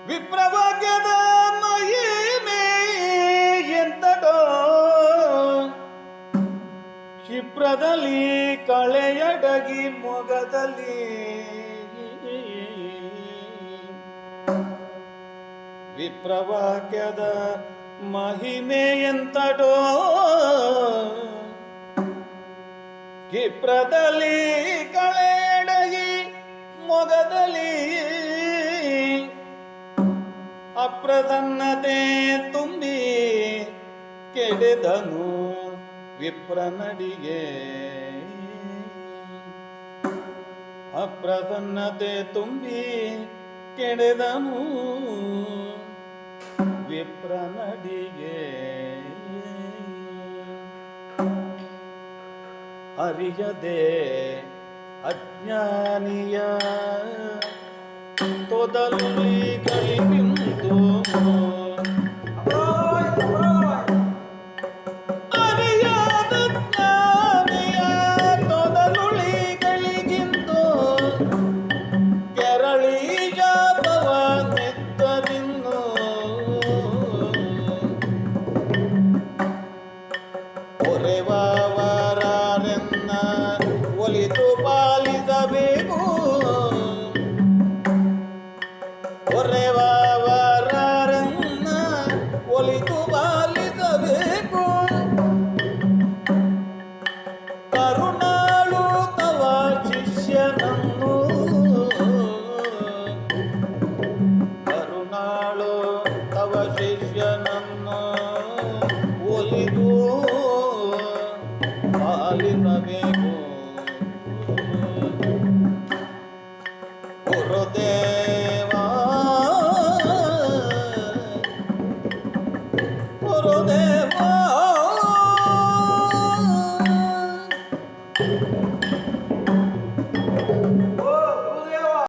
ವಿಪ್ರಭಾಗ್ಯದ ಮಹಿಮೆ ಎಂತಡೋ ಕ್ಷಿಪ್ರದಲ್ಲಿ ಕಳೆಯಡಗಿ ಮೊಗದಲ್ಲಿ ವಿಪ್ರಭಾಗ್ಯದ ಮಹಿಮೆ ಎಂತಡೋ ಕ್ಷಿಪ್ರದಲ್ಲಿ ಕಳೆಯಡಗಿ ಮೊಗದಲ್ಲಿ ಅಪ್ರಸನ್ನತೆ ತುಂಬಿ ಕೆಡೆದನು ವಿಪ್ರನಡಿಗೆ ಅಪ್ರಸನ್ನತೆ ತುಂಬಿ ಕೆಡೆದನು ವಿಪ್ರನಡಿಗೆ ಅರಿಯದೆ ಅಜ್ಞಾನಿಯ ತೊದಲುಗಳಿಗಿಂತು ಅರಿಯಾದ ಜ್ಞಾನಿಯ ತೊದಲುಗಳಿಗಿಂತು ಕೆರಳಿ ಜಾತವ ನಿತ್ತರಿನ್ನು ಒರೆವರಾರೆನ್ನ ಒಲಿದು ಪಾಲಿಸಬೇಕು ಒರೆವರಾರೆನ್ನ ಒಲಿದು ಪಾಲಿಸಬೇಕು ಕರುಣಾಳು ತವ ಶಿಷ್ಯನನ್ನು ಕರುಣಾಳು ತವ ಶಿಷ್ಯನನ್ನು ಒಲಿದು ಪಾಲಿಸಬೇಕು ಗುರುದೇವ ಗುರುದೇವ